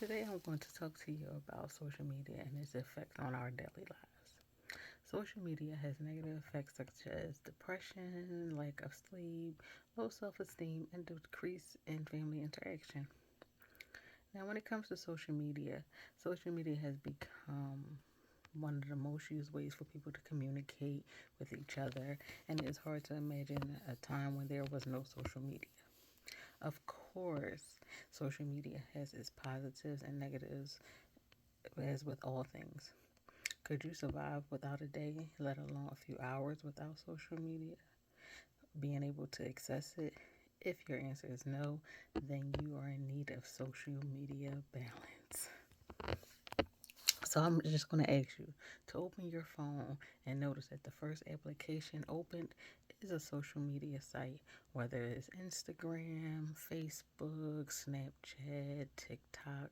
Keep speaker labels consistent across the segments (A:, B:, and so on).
A: Today I'm going to talk to you about social media and its effect on our daily lives. Social media has negative effects such as depression, lack of sleep, low self esteem, and decrease in family interaction. Now, when it comes to social media has become one of the most used ways for people to communicate with each other, and it's hard to imagine a time when there was no social media. Of course, social media has its positives and negatives, as with all things. Could you survive without a day, let alone a few hours without social media? Being able to access it? If your answer is no, then you are in need of social media balance. So I'm just going to ask you to open your phone and notice that the first application opened is a social media site, whether it's Instagram, Facebook, Snapchat, TikTok,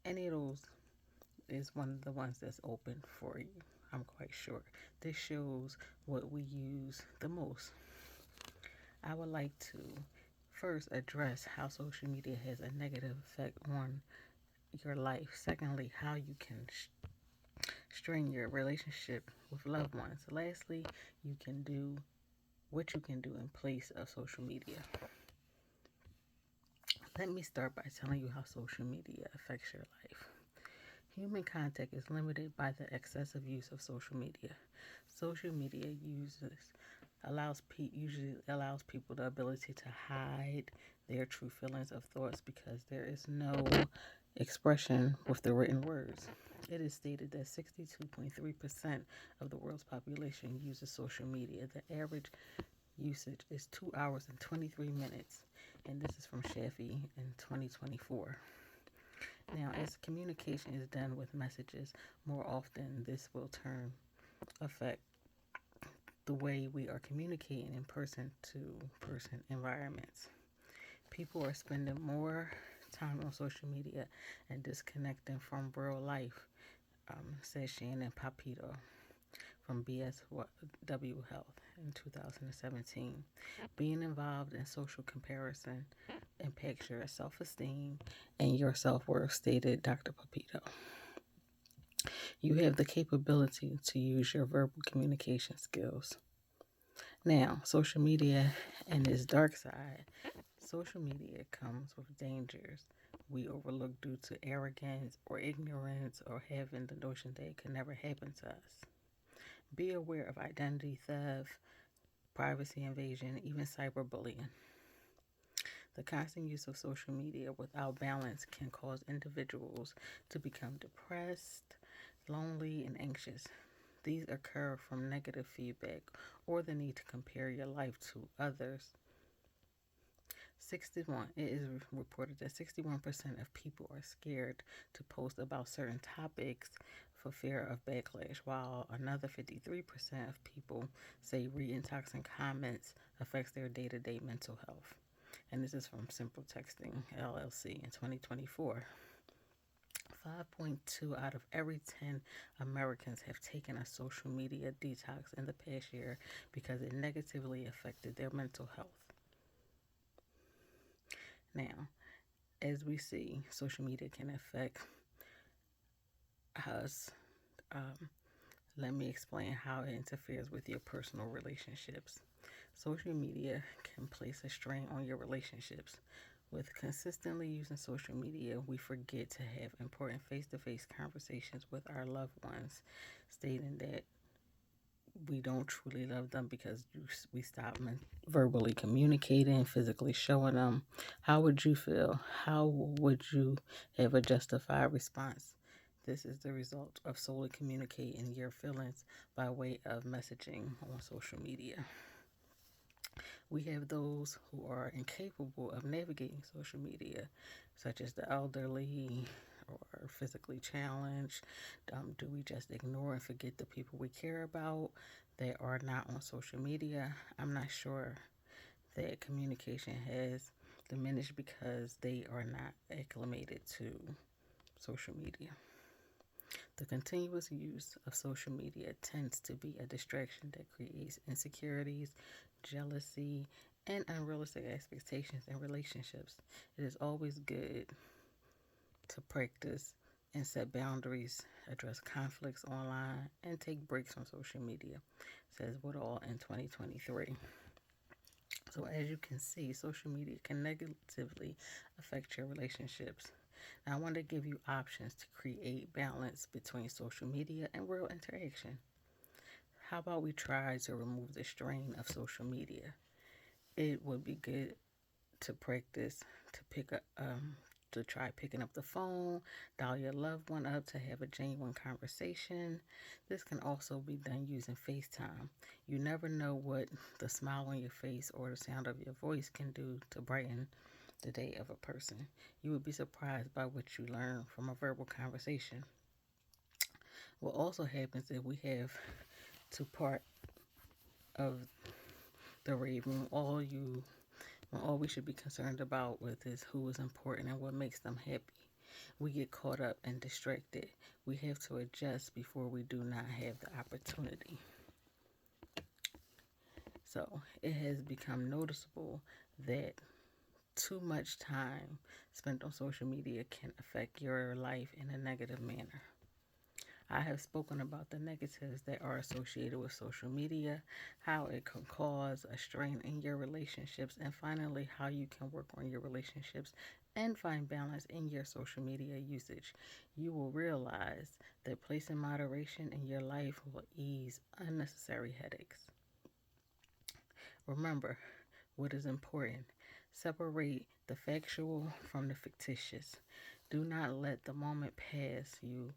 A: any of those is one of the ones that's open for you. I'm quite sure. This shows what we use the most. I would like to first address how social media has a negative effect on your life. Secondly, how you can strain your relationship with loved ones. Lastly, you can do what you can do in place of social media. Let me start by telling you how social media affects your life. Human contact is limited by the excessive use of social media. Social media usually allows people the ability to hide their true feelings of thoughts because there is no expression with the written words. It is stated that 62.3% of the world's population uses social media. The average usage is 2 hours and 23 minutes, and this is from Shafi in 2024. Now, as communication is done with messages more often, this will turn affect the way we are communicating in person to person environments. People are spending more time on social media and disconnecting from real life, says Shannon Papito from BSW Health in 2017. Being involved in social comparison impacts your self esteem and your self worth, stated Dr. Papito. You have the capability to use your verbal communication skills. Now, social media and its dark side. Social media comes with dangers we overlook due to arrogance or ignorance or having the notion that it could never happen to us. Be aware of identity theft, privacy invasion, even cyberbullying. The constant use of social media without balance can cause individuals to become depressed, lonely, and anxious. These occur from negative feedback or the need to compare your life to others. 61 It is reported that 61% of people are scared to post about certain topics for fear of backlash, while another 53% of people say reading toxic comments affects their day-to-day mental health. And this is from Simple Texting LLC in 2024. 5.2 out of every 10 Americans have taken a social media detox in the past year because it negatively affected their mental health. Now, as we see, social media can affect us. Um, Let me explain how it interferes with your personal relationships. Social media can place a strain on your relationships. With consistently using social media, we forget to have important face to face conversations with our loved ones, stating that we don't truly love them because we stop verbally communicating, physically showing them. How would you feel? How would you have a justified response? This is the result of solely communicating your feelings by way of messaging on social media. We have those who are incapable of navigating social media, such as the elderly or physically challenged. Do we just ignore and forget the people we care about that are not on social media? I'm not sure that communication has diminished because they are not acclimated to social media. The continuous use of social media tends to be a distraction that creates insecurities, jealousy, and unrealistic expectations in relationships. It is always good to practice and set boundaries, address conflicts online, and take breaks from social media, says Woodall in 2023. So, as you can see, social media can negatively affect your relationships. Now, I want to give you options to create balance between social media and real interaction. How about we try to remove the strain of social media? It would be good to practice to pick up to try picking up the phone, dial your loved one up to have a genuine conversation. This can also be done using FaceTime. You never know what the smile on your face or the sound of your voice can do to brighten the day of a person. You would be surprised by what you learn from a verbal conversation. What also happens if we have to part of the raven, all we should be concerned about with is who is important and what makes them happy. We get caught up and distracted. We have to adjust before we do not have the opportunity. So it has become noticeable that too much time spent on social media can affect your life in a negative manner. I have spoken about the negatives that are associated with social media, how it can cause a strain in your relationships, and finally, how you can work on your relationships and find balance in your social media usage. You will realize that placing moderation in your life will ease unnecessary headaches. Remember what is important. Separate the factual from the fictitious. Do not let the moment pass you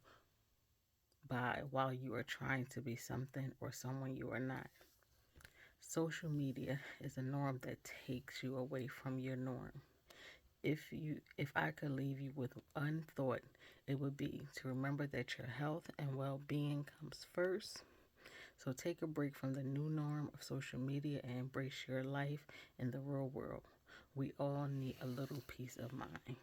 A: by while you are trying to be something or someone you are not. Social media is a norm that takes you away from your norm. If I could leave you with one thought, it would be to remember that your health and well-being comes first. So take a break from the new norm of social media and embrace your life in the real world. We all need a little peace of mind.